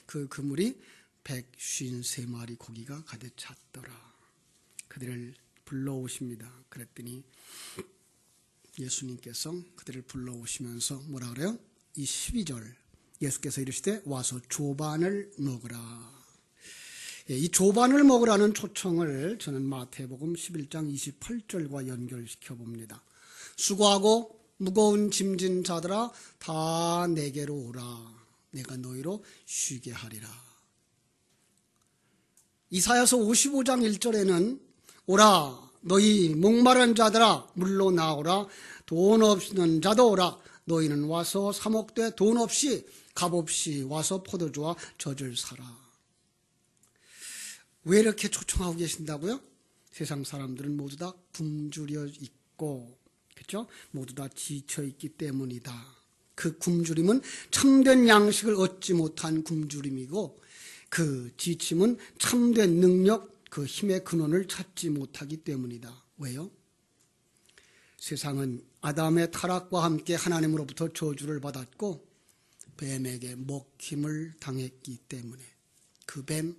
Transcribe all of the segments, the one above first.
그 그물이 153마리 고기가 가득 찼더라. 그들을 불러오십니다. 그랬더니 예수님께서 그들을 불러오시면서 뭐라 그래요? 이 12절 예수께서 이르시되 와서 조반을 먹으라. 이 조반을 먹으라는 초청을 저는 마태복음 11장 28절과 연결시켜 봅니다. 수고하고 무거운 짐진 자들아 다 내게로 오라. 내가 너희로 쉬게 하리라. 이사야서 55장 1절에는 오라 너희 목마른 자들아 물로 나오라. 돈 없는 자도 오라. 너희는 와서 사먹되 돈 없이 값없이 와서 포도주와 젖을 사라. 왜 이렇게 초청하고 계신다고요? 세상 사람들은 모두 다 굶주려 있고, 그렇죠? 모두 다 지쳐 있기 때문이다. 그 굶주림은 참된 양식을 얻지 못한 굶주림이고, 그 지침은 참된 능력, 그 힘의 근원을 찾지 못하기 때문이다. 왜요? 세상은 아담의 타락과 함께 하나님으로부터 저주를 받았고 뱀에게 먹힘을 당했기 때문에 그 뱀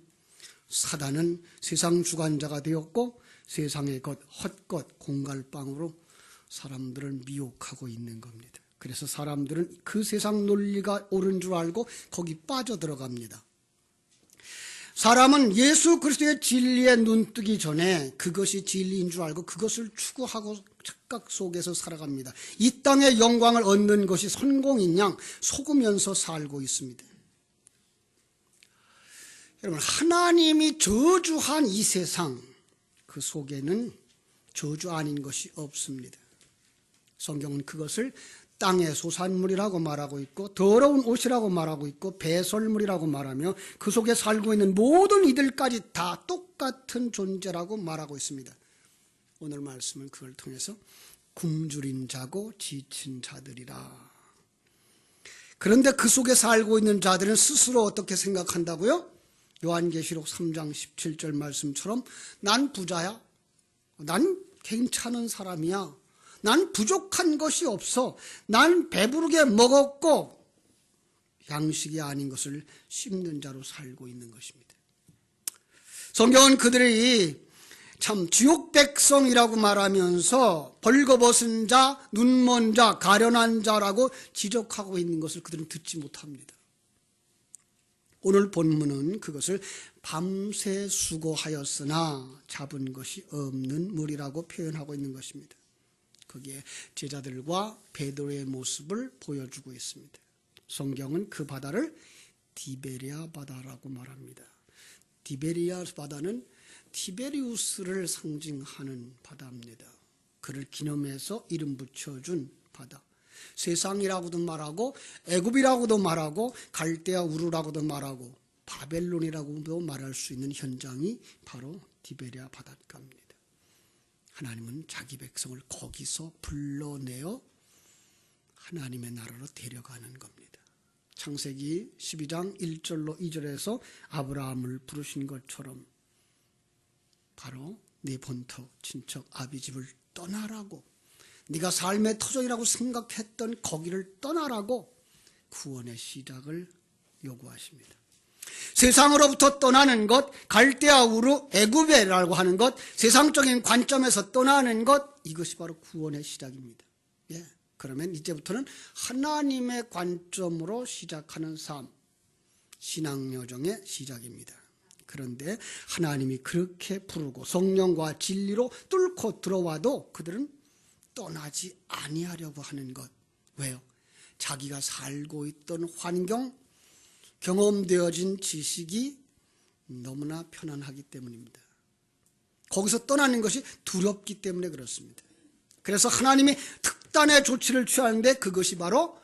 사단은 세상 주관자가 되었고 세상의 것 헛것 공갈빵으로 사람들을 미혹하고 있는 겁니다. 그래서 사람들은 그 세상 논리가 옳은 줄 알고 거기 빠져들어갑니다. 사람은 예수 그리스도의 진리에 눈뜨기 전에 그것이 진리인 줄 알고 그것을 추구하고 착각 속에서 살아갑니다. 이 땅의 영광을 얻는 것이 성공인 양 속으면서 살고 있습니다. 여러분, 하나님이 저주한 이 세상, 그 속에는 저주 아닌 것이 없습니다. 성경은 그것을 땅의 소산물이라고 말하고 있고 더러운 옷이라고 말하고 있고 배설물이라고 말하며 그 속에 살고 있는 모든 이들까지 다 똑같은 존재라고 말하고 있습니다. 오늘 말씀은 그걸 통해서 굶주린 자고 지친 자들이라. 그런데 그 속에 살고 있는 자들은 스스로 어떻게 생각한다고요? 요한계시록 3장 17절 말씀처럼 난 부자야. 난 괜찮은 사람이야. 난 부족한 것이 없어. 난 배부르게 먹었고 양식이 아닌 것을 씹는 자로 살고 있는 것입니다. 성경은 그들이 참 지옥 백성이라고 말하면서 벌거벗은 자, 눈먼 자, 가련한 자라고 지적하고 있는 것을 그들은 듣지 못합니다. 오늘 본문은 그것을 밤새 수고하였으나 잡은 것이 없는 물이라고 표현하고 있는 것입니다. 거기에 제자들과 베드로의 모습을 보여주고 있습니다. 성경은 그 바다를 디베리아 바다라고 말합니다. 디베리아 바다는 티베리우스를 상징하는 바다입니다. 그를 기념해서 이름 붙여준 바다. 세상이라고도 말하고 애굽이라고도 말하고 갈대아 우르라고도 말하고 바벨론이라고도 말할 수 있는 현장이 바로 디베리아 바닷가입니다. 하나님은 자기 백성을 거기서 불러내어 하나님의 나라로 데려가는 겁니다. 창세기 12장 1절로 2절에서 아브라함을 부르신 것처럼 바로 네 본토 친척 아비집을 떠나라고, 네가 삶의 터전이라고 생각했던 거기를 떠나라고 구원의 시작을 요구하십니다. 세상으로부터 떠나는 것, 갈대아 우르 애굽이라고 하는 것, 세상적인 관점에서 떠나는 것, 이것이 바로 구원의 시작입니다. 예, 그러면 이제부터는 하나님의 관점으로 시작하는 삶, 신앙여정의 시작입니다. 그런데 하나님이 그렇게 부르고 성령과 진리로 뚫고 들어와도 그들은 떠나지 아니하려고 하는 것. 왜요? 자기가 살고 있던 환경, 경험되어진 지식이 너무나 편안하기 때문입니다. 거기서 떠나는 것이 두렵기 때문에 그렇습니다. 그래서 하나님이 특단의 조치를 취하는데 그것이 바로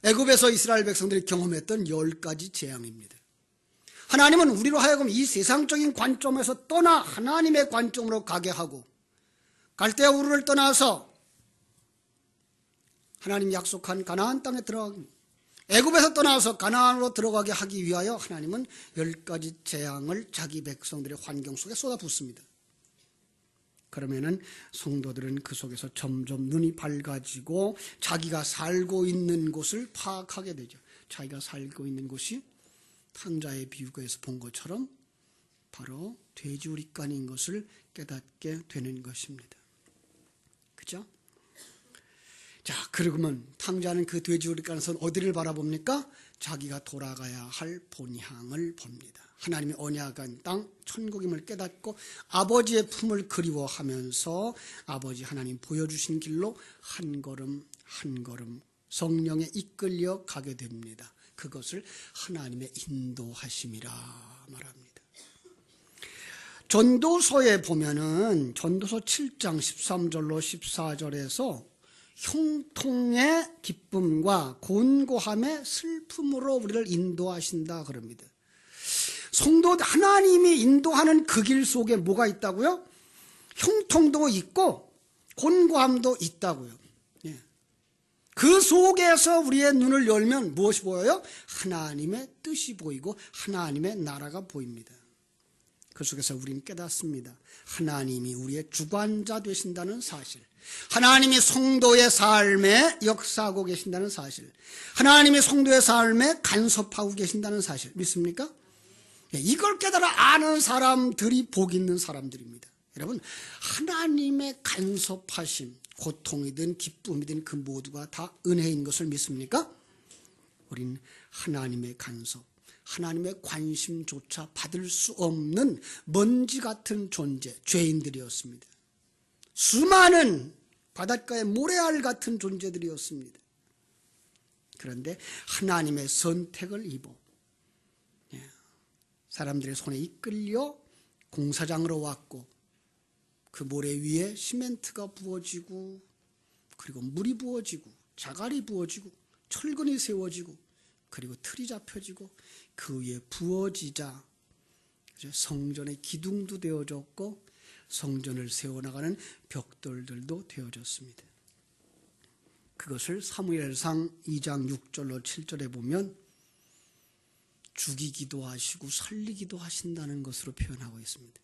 애굽에서 이스라엘 백성들이 경험했던 10가지 재앙입니다. 하나님은 우리로 하여금 이 세상적인 관점에서 떠나 하나님의 관점으로 가게 하고 갈대아 우르를 떠나서 하나님 약속한 가나안 땅에 들어가고 애굽에서 떠나서 가나안으로 들어가게 하기 위하여 하나님은 10가지 재앙을 자기 백성들의 환경 속에 쏟아붓습니다. 그러면은 성도들은 그 속에서 점점 눈이 밝아지고 자기가 살고 있는 곳을 파악하게 되죠. 자기가 살고 있는 곳이 탕자의 비유에서 본 것처럼 바로 돼지우리간인 것을 깨닫게 되는 것입니다. 그죠? 자, 그러면 탕자는 그 돼지우리간에서 어디를 바라봅니까? 자기가 돌아가야 할 본향을 봅니다. 하나님의 언약한 땅, 천국임을 깨닫고 아버지의 품을 그리워하면서 아버지 하나님 보여주신 길로 한 걸음 한 걸음 성령에 이끌려 가게 됩니다. 그것을 하나님의 인도하심이라 말합니다. 전도서에 보면은 전도서 7장 13절로 14절에서 형통의 기쁨과 곤고함의 슬픔으로 우리를 인도하신다 그럽니다. 성도 하나님이 인도하는 그 길 속에 뭐가 있다고요? 형통도 있고 곤고함도 있다고요. 예. 그 속에서 우리의 눈을 열면 무엇이 보여요? 하나님의 뜻이 보이고 하나님의 나라가 보입니다. 그 속에서 우리는 깨닫습니다. 하나님이 우리의 주관자 되신다는 사실, 하나님이 성도의 삶에 역사하고 계신다는 사실, 하나님이 성도의 삶에 간섭하고 계신다는 사실 믿습니까? 이걸 깨달아 아는 사람들이 복 있는 사람들입니다. 여러분, 하나님의 간섭하심, 고통이든 기쁨이든 그 모두가 다 은혜인 것을 믿습니까? 우린 하나님의 간섭, 하나님의 관심조차 받을 수 없는 먼지 같은 존재, 죄인들이었습니다. 수많은 바닷가의 모래알 같은 존재들이었습니다. 그런데 하나님의 선택을 입어 사람들의 손에 이끌려 공사장으로 왔고 그 모래 위에 시멘트가 부어지고 그리고 물이 부어지고 자갈이 부어지고 철근이 세워지고 그리고 틀이 잡혀지고 그 위에 부어지자 성전의 기둥도 되어졌고 성전을 세워나가는 벽돌들도 되어졌습니다. 그것을 사무엘상 2장 6절로 7절에 보면 죽이기도 하시고 살리기도 하신다는 것으로 표현하고 있습니다.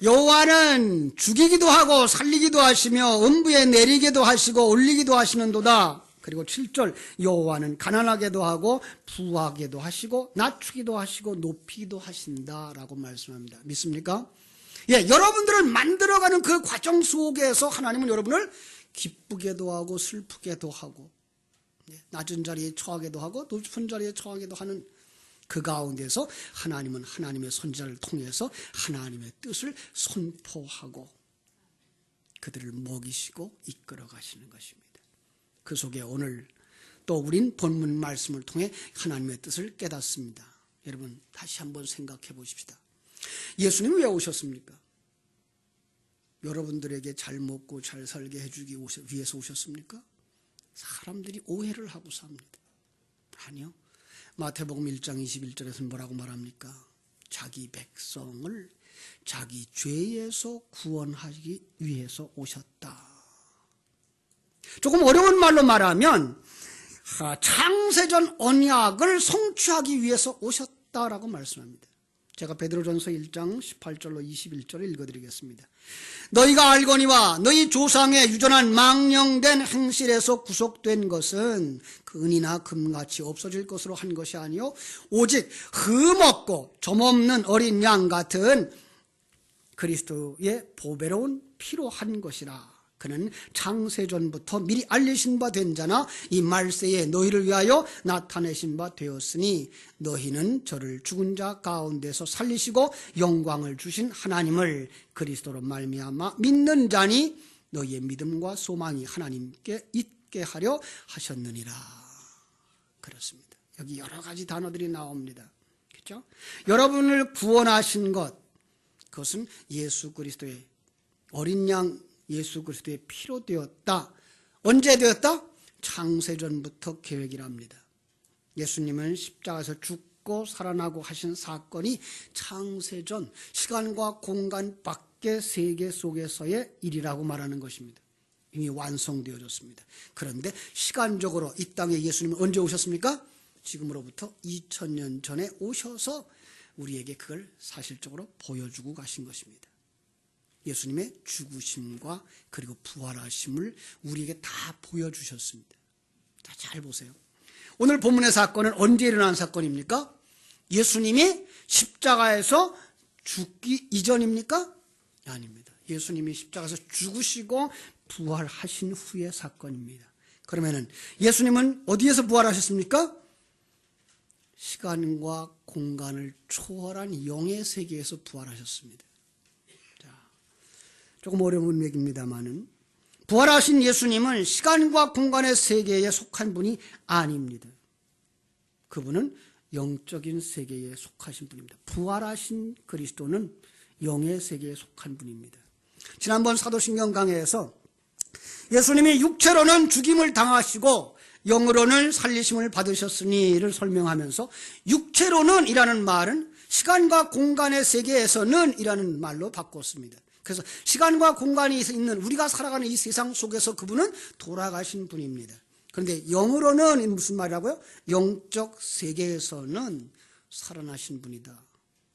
여호와는 죽이기도 하고 살리기도 하시며 음부에 내리기도 하시고 올리기도 하시는도다. 그리고 7절 여호와는 가난하게도 하고 부하게도 하시고 낮추기도 하시고 높이기도 하신다라고 말씀합니다. 믿습니까? 예, 여러분들을 만들어가는 그 과정 속에서 하나님은 여러분을 기쁘게도 하고 슬프게도 하고 낮은 자리에 처하게도 하고 높은 자리에 처하게도 하는 그 가운데서 하나님은 하나님의 선지자를 통해서 하나님의 뜻을 선포하고 그들을 먹이시고 이끌어 가시는 것입니다. 그 속에 오늘 또 우린 본문 말씀을 통해 하나님의 뜻을 깨닫습니다. 여러분 다시 한번 생각해 보십시다. 예수님은 왜 오셨습니까? 여러분들에게 잘 먹고 잘 살게 해주기 위해서 오셨습니까? 사람들이 오해를 하고 삽니다. 아니요. 마태복음 1장 21절에서는 뭐라고 말합니까? 자기 백성을 자기 죄에서 구원하기 위해서 오셨다. 조금 어려운 말로 말하면 창세전 언약을 성취하기 위해서 오셨다라고 말씀합니다. 제가 베드로전서 1장 18절로 21절을 읽어드리겠습니다. 너희가 알거니와 너희 조상의 유전한 망령된 행실에서 구속된 것은 은이나 금같이 없어질 것으로 한 것이 아니요 오직 흠없고 점없는 어린 양 같은 그리스도의 보배로운 피로 한 것이라. 그는 창세전부터 미리 알리신 바 된 자나 이 말세에 너희를 위하여 나타내신 바 되었으니 너희는 저를 죽은 자 가운데서 살리시고 영광을 주신 하나님을 그리스도로 말미암아 믿는 자니 너희의 믿음과 소망이 하나님께 있게 하려 하셨느니라. 그렇습니다. 여기 여러 가지 단어들이 나옵니다. 그렇죠? 여러분을 구원하신 것, 그것은 예수 그리스도의 어린 양 예수 그리스도의 피로 되었다. 언제 되었다? 창세전부터 계획이랍니다. 예수님은 십자가에서 죽고 살아나고 하신 사건이 창세전 시간과 공간 밖의 세계 속에서의 일이라고 말하는 것입니다. 이미 완성되어졌습니다. 그런데 시간적으로 이 땅에 예수님은 언제 오셨습니까? 지금으로부터 2000년 전에 오셔서 우리에게 그걸 사실적으로 보여주고 가신 것입니다. 예수님의 죽으심과 그리고 부활하심을 우리에게 다 보여주셨습니다. 자, 잘 보세요. 오늘 본문의 사건은 언제 일어난 사건입니까? 예수님이 십자가에서 죽기 이전입니까? 아닙니다. 예수님이 십자가에서 죽으시고 부활하신 후의 사건입니다. 그러면은 예수님은 어디에서 부활하셨습니까? 시간과 공간을 초월한 영의 세계에서 부활하셨습니다. 자, 조금 어려운 얘기입니다만은 부활하신 예수님은 시간과 공간의 세계에 속한 분이 아닙니다. 그분은 영적인 세계에 속하신 분입니다. 부활하신 그리스도는 영의 세계에 속한 분입니다. 지난번 사도신경 강해에서 예수님이 육체로는 죽임을 당하시고 영으로는 살리심을 받으셨으니를 설명하면서 육체로는 이라는 말은 시간과 공간의 세계에서는 이라는 말로 바꿨습니다. 그래서 시간과 공간이 있는 우리가 살아가는 이 세상 속에서 그분은 돌아가신 분입니다. 그런데 영으로는 무슨 말이라고요? 영적 세계에서는 살아나신 분이다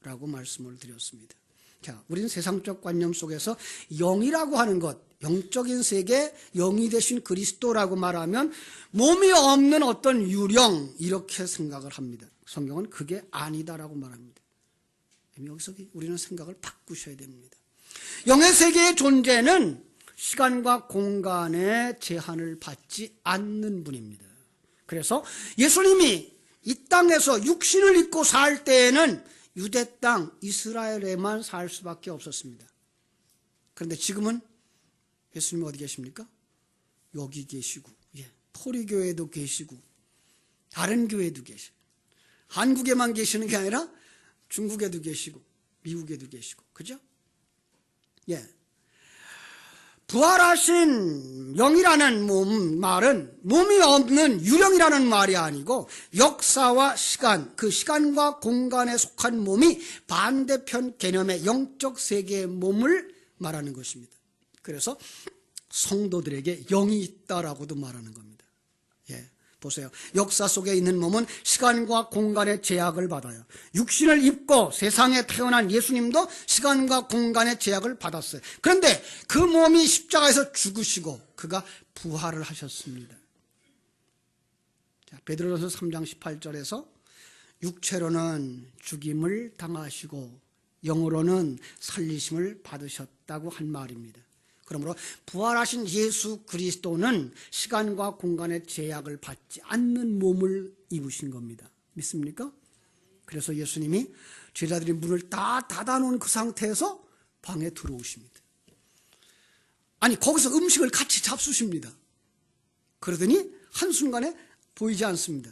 라고 말씀을 드렸습니다. 자, 우리는 세상적 관념 속에서 영이라고 하는 것, 영적인 세계, 영이 되신 그리스도라고 말하면 몸이 없는 어떤 유령 이렇게 생각을 합니다. 성경은 그게 아니다라고 말합니다. 여기서 우리는 생각을 바꾸셔야 됩니다. 영의 세계의 존재는 시간과 공간의 제한을 받지 않는 분입니다. 그래서 예수님이 이 땅에서 육신을 입고 살 때에는 유대 땅 이스라엘에만 살 수밖에 없었습니다. 그런데 지금은 예수님 어디 계십니까? 여기 계시고, 포리교회도 계시고, 다른 교회도 계시고, 한국에만 계시는 게 아니라 중국에도 계시고, 미국에도 계시고, 그죠? 부활하신 영이라는 말은 몸이 없는 유령이라는 말이 아니고 역사와 시간, 그 시간과 공간에 속한 몸이 반대편 개념의 영적 세계의 몸을 말하는 것입니다. 그래서 성도들에게 영이 있다라고도 말하는 겁니다. 보세요. 역사 속에 있는 몸은 시간과 공간의 제약을 받아요. 육신을 입고 세상에 태어난 예수님도 시간과 공간의 제약을 받았어요. 그런데 그 몸이 십자가에서 죽으시고 그가 부활을 하셨습니다. 베드로전서 3장 18절에서 육체로는 죽임을 당하시고 영으로는 살리심을 받으셨다고 한 말입니다. 그러므로 부활하신 예수 그리스도는 시간과 공간의 제약을 받지 않는 몸을 입으신 겁니다. 믿습니까? 그래서 예수님이 제자들이 문을 다 닫아놓은 그 상태에서 방에 들어오십니다. 아니 거기서 음식을 같이 잡수십니다. 그러더니 한순간에 보이지 않습니다.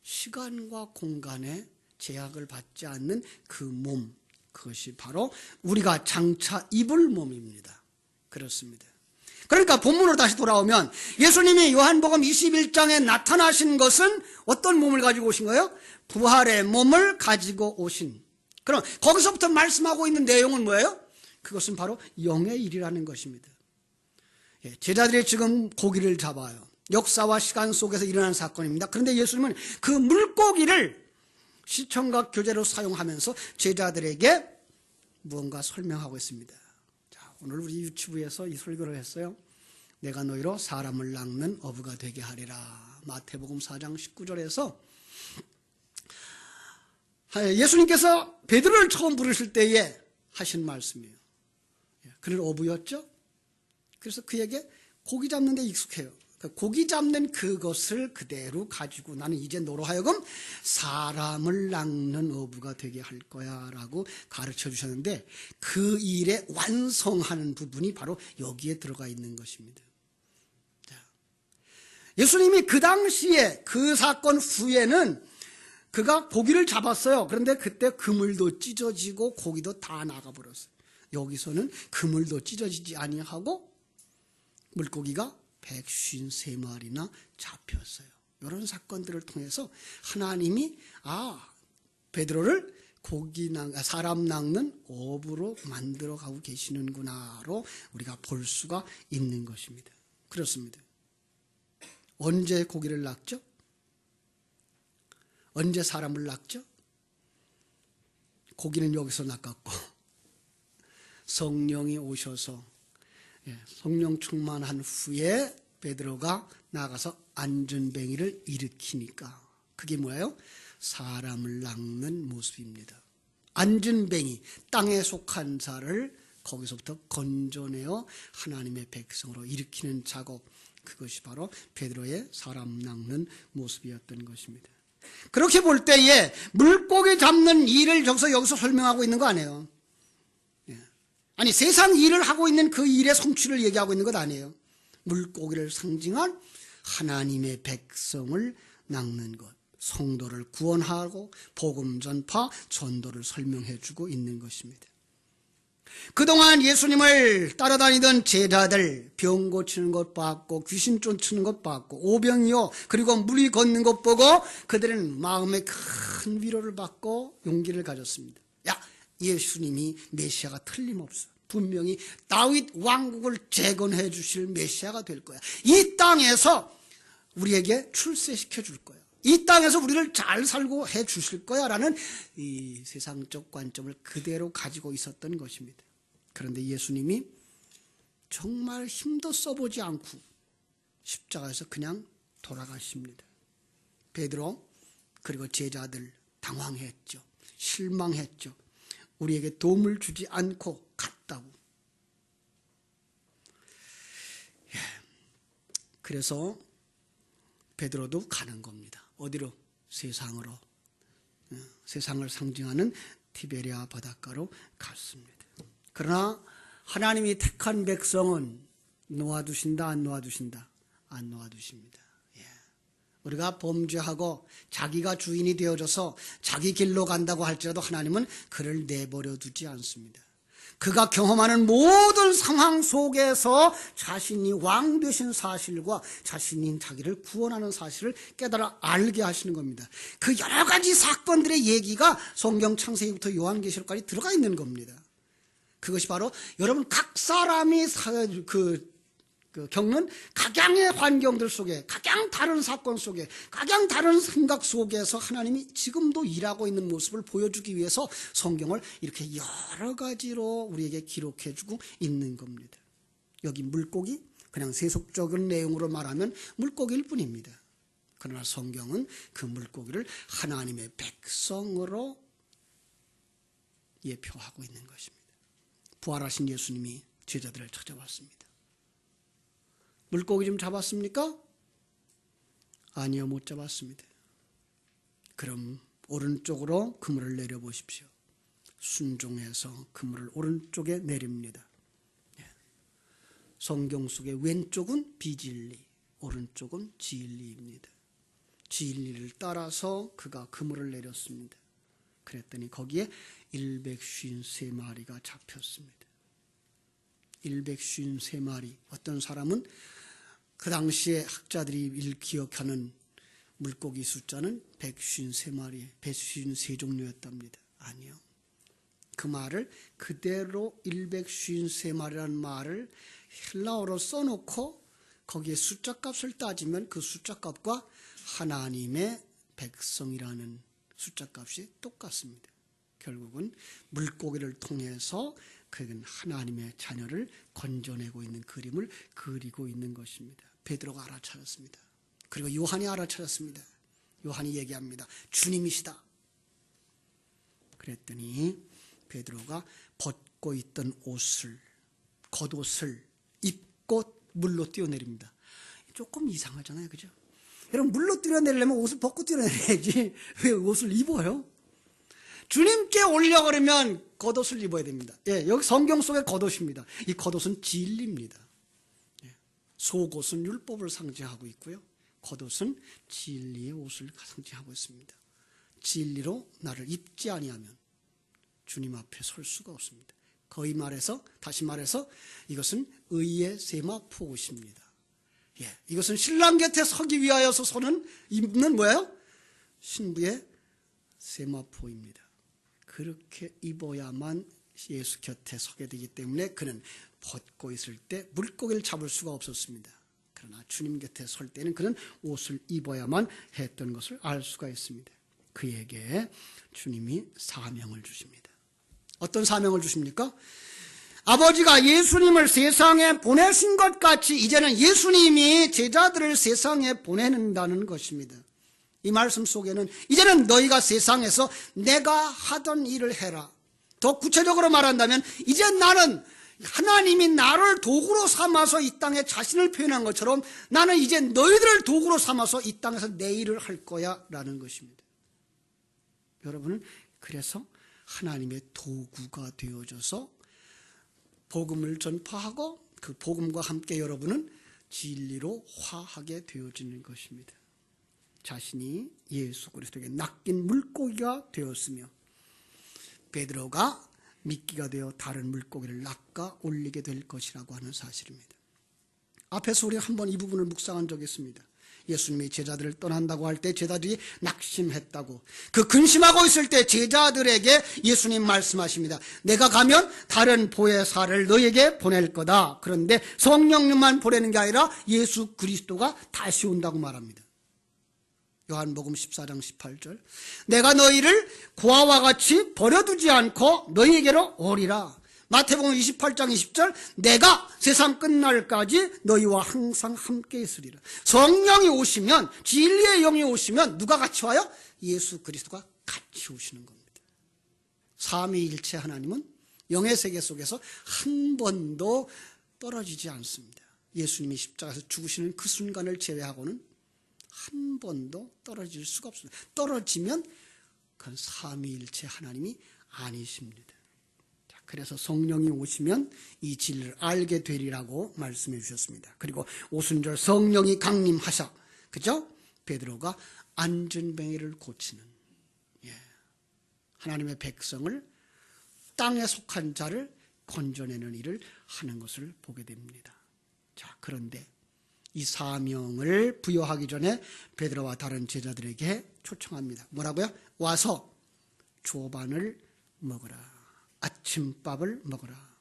시간과 공간의 제약을 받지 않는 그 몸, 그것이 바로 우리가 장차 입을 몸입니다. 그렇습니다. 그러니까 본문으로 다시 돌아오면 예수님이 요한복음 21장에 나타나신 것은 어떤 몸을 가지고 오신 거예요? 부활의 몸을 가지고 오신. 그럼 거기서부터 말씀하고 있는 내용은 뭐예요? 그것은 바로 영의 일이라는 것입니다. 제자들이 지금 고기를 잡아요. 역사와 시간 속에서 일어난 사건입니다. 그런데 예수님은 그 물고기를 시청각 교재로 사용하면서 제자들에게 무언가 설명하고 있습니다. 오늘 우리 유튜브에서 이 설교를 했어요. 내가 너희로 사람을 낚는 어부가 되게 하리라. 마태복음 4장 19절에서 예수님께서 베드로를 처음 부르실 때에 하신 말씀이에요. 그는 어부였죠. 그래서 그에게 고기 잡는 데 익숙해요. 고기 잡는 그것을 그대로 가지고 나는 이제 너로 하여금 사람을 낚는 어부가 되게 할 거야 라고 가르쳐 주셨는데 그 일에 완성하는 부분이 바로 여기에 들어가 있는 것입니다. 예수님이 그 당시에 그 사건 후에는 그가 고기를 잡았어요. 그런데 그때 그물도 찢어지고 고기도 다 나가버렸어요. 여기서는 그물도 찢어지지 아니하고 물고기가 153마리나 잡혔어요. 이런 사건들을 통해서 하나님이 베드로를 사람 낚는 어부로 만들어가고 계시는구나로 우리가 볼 수가 있는 것입니다. 그렇습니다. 언제 고기를 낚죠? 언제 사람을 낚죠? 고기는 여기서 낚았고 성령이 오셔서 성령 충만한 후에 베드로가 나가서 안전뱅이를 일으키니까 그게 뭐예요? 사람을 낚는 모습입니다. 앉은 뱅이, 땅에 속한 자를 거기서부터 건져내어 하나님의 백성으로 일으키는 작업, 그것이 바로 베드로의 사람 낚는 모습이었던 것입니다. 그렇게 볼 때에 물고기 잡는 일을 여기서 설명하고 있는 거 아니에요. 아니, 세상 일을 하고 있는 그 일의 성취를 얘기하고 있는 것 아니에요. 물고기를 상징한 하나님의 백성을 낚는 것, 성도를 구원하고 복음 전파, 전도를 설명해 주고 있는 것입니다. 그동안 예수님을 따라다니던 제자들, 병 고치는 것 봤고 귀신 쫓는 것 봤고 오병이어 그리고 물이 걷는 것 보고 그들은 마음에 큰 위로를 받고 용기를 가졌습니다. 야, 예수님이 메시아가 틀림없어. 분명히 다윗 왕국을 재건해 주실 메시아가 될 거야. 이 땅에서 우리에게 출세시켜 줄 거야. 이 땅에서 우리를 잘 살고 해 주실 거야 라는 이 세상적 관점을 그대로 가지고 있었던 것입니다. 그런데 예수님이 정말 힘도 써보지 않고 십자가에서 그냥 돌아가십니다. 베드로 그리고 제자들 당황했죠. 실망했죠. 우리에게 도움을 주지 않고 갔다고. 그래서 베드로도 가는 겁니다. 어디로? 세상으로. 세상을 상징하는 티베리아 바닷가로 갔습니다. 그러나 하나님이 택한 백성은 놓아두신다, 안 놓아두신다? 안 놓아두십니다. 우리가 범죄하고 자기가 주인이 되어져서 자기 길로 간다고 할지라도 하나님은 그를 내버려 두지 않습니다. 그가 경험하는 모든 상황 속에서 자신이 왕 되신 사실과 자신이 자기를 구원하는 사실을 깨달아 알게 하시는 겁니다. 그 여러 가지 사건들의 얘기가 성경 창세기부터 요한계시록까지 들어가 있는 겁니다. 그것이 바로 여러분 각 사람이 겪는 각양의 환경들 속에, 각양 다른 사건 속에, 각양 다른 생각 속에서 하나님이 지금도 일하고 있는 모습을 보여주기 위해서 성경을 이렇게 여러 가지로 우리에게 기록해주고 있는 겁니다. 여기 물고기, 그냥 세속적인 내용으로 말하면 물고기일 뿐입니다. 그러나 성경은 그 물고기를 하나님의 백성으로 예표하고 있는 것입니다. 부활하신 예수님이 제자들을 찾아왔습니다. 물고기 좀 잡았습니까? 아니요, 못 잡았습니다. 그럼 오른쪽으로 그물을 내려보십시오. 순종해서 그물을 오른쪽에 내립니다. 성경 속의 왼쪽은 비진리, 오른쪽은 진리입니다. 진리를 따라서 그가 그물을 내렸습니다. 그랬더니 거기에 153마리가 잡혔습니다. 153마리. 어떤 사람은 그 당시에 학자들이 기억하는 물고기 숫자는 153마리, 153종류였답니다. 아니요. 그 말을 그대로 153마리라는 말을 헬라어로 써놓고 거기에 숫자값을 따지면 그 숫자값과 하나님의 백성이라는 숫자값이 똑같습니다. 결국은 물고기를 통해서 그는 하나님의 자녀를 건져내고 있는 그림을 그리고 있는 것입니다. 베드로가 알아차렸습니다. 그리고 요한이 알아차렸습니다. 요한이 얘기합니다. 주님이시다. 그랬더니 베드로가 벗고 있던 옷을, 겉옷을 입고 물로 뛰어내립니다. 조금 이상하잖아요, 그죠? 여러분, 물로 뛰어내리려면 옷을 벗고 뛰어내려야지 왜 옷을 입어요? 주님께 오려고 그러면 겉옷을 입어야 됩니다. 여기 성경 속의 겉옷입니다. 이 겉옷은 진리입니다. 속옷은 율법을 상징하고 있고요. 겉옷은 진리의 옷을 상징하고 있습니다. 진리로 나를 입지 아니하면 주님 앞에 설 수가 없습니다. 거의 말해서, 다시 말해서 이것은 의의 세마포 옷입니다. 이것은 신랑 곁에 서기 위하여서 입는 뭐예요? 신부의 세마포입니다. 그렇게 입어야만 예수 곁에 서게 되기 때문에 그는 벗고 있을 때 물고기를 잡을 수가 없었습니다. 그러나 주님 곁에 설 때는 그는 옷을 입어야만 했던 것을 알 수가 있습니다. 그에게 주님이 사명을 주십니다. 어떤 사명을 주십니까? 아버지가 예수님을 세상에 보내신 것 같이 이제는 예수님이 제자들을 세상에 보내는다는 것입니다. 이 말씀 속에는 이제는 너희가 세상에서 내가 하던 일을 해라. 더 구체적으로 말한다면 이제 나는 하나님이 나를 도구로 삼아서 이 땅에 자신을 표현한 것처럼 나는 이제 너희들을 도구로 삼아서 이 땅에서 내 일을 할 거야 라는 것입니다. 여러분은 그래서 하나님의 도구가 되어져서 복음을 전파하고 그 복음과 함께 여러분은 진리로 화하게 되어지는 것입니다. 자신이 예수 그리스도에게 낚인 물고기가 되었으며 베드로가 미끼가 되어 다른 물고기를 낚아 올리게 될 것이라고 하는 사실입니다. 앞에서 우리가 한번 이 부분을 묵상한 적이 있습니다. 예수님이 제자들을 떠난다고 할 때 제자들이 낙심했다고, 그 근심하고 있을 때 제자들에게 예수님 말씀하십니다. 내가 가면 다른 보혜사를 너에게 보낼 거다. 그런데 성령님만 보내는 게 아니라 예수 그리스도가 다시 온다고 말합니다. 요한복음 14장 18절, 내가 너희를 고아와 같이 버려두지 않고 너희에게로 오리라. 마태복음 28장 20절, 내가 세상 끝날까지 너희와 항상 함께 있으리라. 성령이 오시면, 진리의 영이 오시면 누가 같이 와요? 예수 그리스도가 같이 오시는 겁니다. 삼위일체 하나님은 영의 세계 속에서 한 번도 떨어지지 않습니다. 예수님이 십자가에서 죽으시는 그 순간을 제외하고는 한 번도 떨어질 수가 없습니다. 떨어지면 그건 삼위일체 하나님이 아니십니다. 자, 그래서 성령이 오시면 이 진리를 알게 되리라고 말씀해 주셨습니다. 그리고 오순절 성령이 강림하사, 그죠? 베드로가 안전뱅이를 고치는, 하나님의 백성을, 땅에 속한 자를 건져내는 일을 하는 것을 보게 됩니다. 자, 그런데 이 사명을 부여하기 전에 베드로와 다른 제자들에게 초청합니다. 뭐라고요? 와서 조반을 먹으라. 아침밥을 먹으라.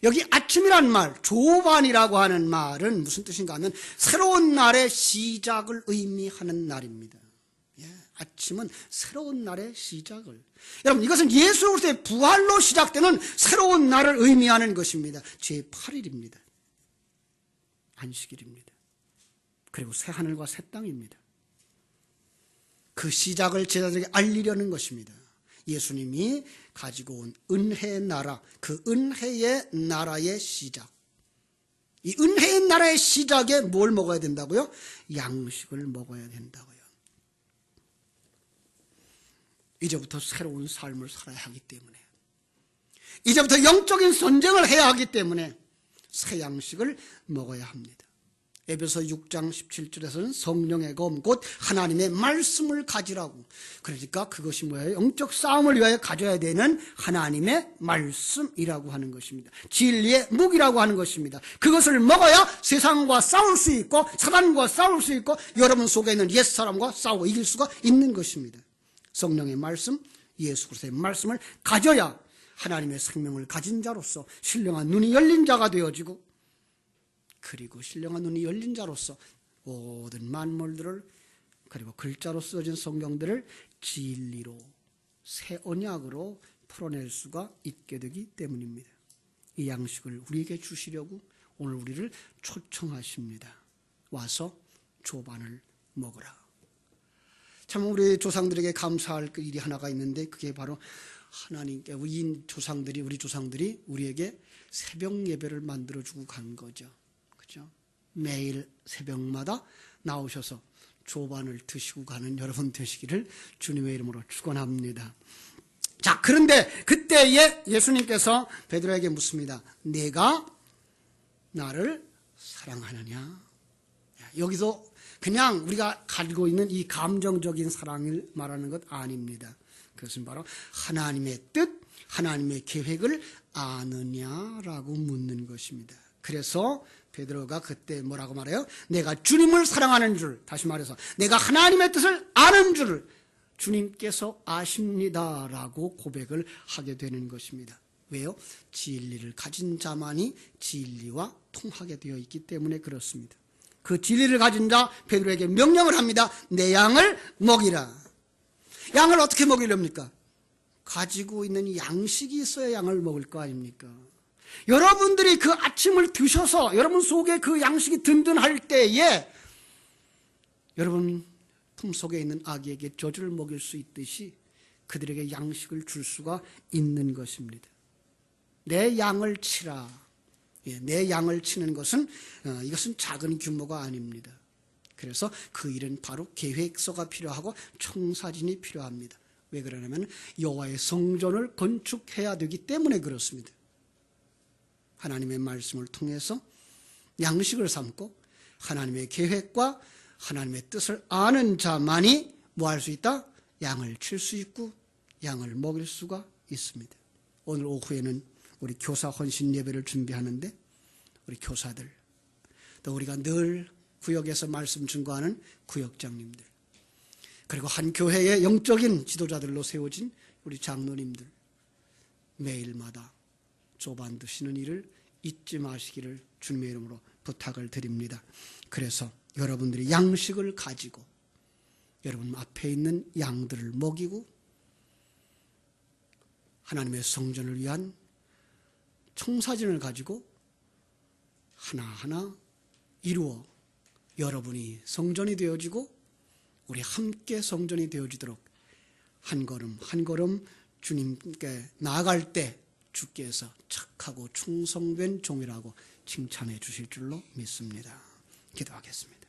여기 아침이란 말, 조반이라고 하는 말은 무슨 뜻인가 하면 새로운 날의 시작을 의미하는 날입니다. 아침은 새로운 날의 시작을. 여러분, 이것은 예수 그리스도의 부활로 시작되는 새로운 날을 의미하는 것입니다. 제8일입니다. 안식일입니다. 그리고 새 하늘과 새 땅입니다. 그 시작을 제자들에게 알리려는 것입니다. 예수님이 가지고 온 은혜의 나라, 그 은혜의 나라의 시작. 이 은혜의 나라의 시작에 뭘 먹어야 된다고요? 양식을 먹어야 된다고요. 이제부터 새로운 삶을 살아야 하기 때문에, 이제부터 영적인 전쟁을 해야 하기 때문에 새 양식을 먹어야 합니다. 에베소 6장 17절에서는 성령의 검 곧 하나님의 말씀을 가지라고. 그러니까 그것이 뭐예요? 영적 싸움을 위하여 가져야 되는 하나님의 말씀이라고 하는 것입니다. 진리의 무기라고 하는 것입니다. 그것을 먹어야 세상과 싸울 수 있고 사단과 싸울 수 있고 여러분 속에 있는 옛사람과 싸우고 이길 수가 있는 것입니다. 성령의 말씀, 예수 그리스도의 말씀을 가져야 하나님의 생명을 가진 자로서 신령한 눈이 열린 자가 되어지고, 그리고 신령한 눈이 열린 자로서 모든 만물들을, 그리고 글자로 쓰여진 성경들을 진리로, 새 언약으로 풀어낼 수가 있게 되기 때문입니다. 이 양식을 우리에게 주시려고 오늘 우리를 초청하십니다. 와서 조반을 먹으라. 참 우리 조상들에게 감사할 일이 하나가 있는데, 그게 바로 하나님께 우리 조상들이 우리에게 새벽 예배를 만들어주고 간 거죠. 매일 새벽마다 나오셔서 조반을 드시고 가는 여러분 되시기를 주님의 이름으로 축원합니다. 자, 그런데 그때에 예수님께서 베드로에게 묻습니다. 내가 나를 사랑하느냐? 여기서 그냥 우리가 가지고 있는 이 감정적인 사랑을 말하는 것 아닙니다. 그것은 바로 하나님의 뜻, 하나님의 계획을 아느냐라고 묻는 것입니다. 그래서 베드로가 그때 뭐라고 말해요? 내가 주님을 사랑하는 줄, 다시 말해서 내가 하나님의 뜻을 아는 줄을 주님께서 아십니다라고 고백을 하게 되는 것입니다. 왜요? 진리를 가진 자만이 진리와 통하게 되어 있기 때문에 그렇습니다. 그 진리를 가진 자 베드로에게 명령을 합니다. 내 양을 먹이라. 양을 어떻게 먹이렵니까? 가지고 있는 양식이 있어야 양을 먹을 거 아닙니까? 여러분들이 그 아침을 드셔서 여러분 속에 그 양식이 든든할 때에 여러분 품속에 있는 아기에게 젖을 먹일 수 있듯이 그들에게 양식을 줄 수가 있는 것입니다. 내 양을 치라. 내 양을 치는 것은 이것은 작은 규모가 아닙니다. 그래서 그 일은 바로 계획서가 필요하고 청사진이 필요합니다. 왜 그러냐면 여호와의 성전을 건축해야 되기 때문에 그렇습니다. 하나님의 말씀을 통해서 양식을 삼고 하나님의 계획과 하나님의 뜻을 아는 자만이 뭐 할 수 있다? 양을 칠 수 있고 양을 먹일 수가 있습니다. 오늘 오후에는 우리 교사 헌신 예배를 준비하는데 우리 교사들 또 우리가 늘 구역에서 말씀 증거하는 구역장님들 그리고 한 교회의 영적인 지도자들로 세워진 우리 장로님들 매일마다 조반 드시는 일을 잊지 마시기를 주님의 이름으로 부탁을 드립니다. 그래서 여러분들이 양식을 가지고 여러분 앞에 있는 양들을 먹이고 하나님의 성전을 위한 청사진을 가지고 하나하나 이루어 여러분이 성전이 되어지고 우리 함께 성전이 되어지도록 한 걸음 한 걸음 주님께 나아갈 때 주께서 착하고 충성된 종이라고 칭찬해 주실 줄로 믿습니다. 기도하겠습니다.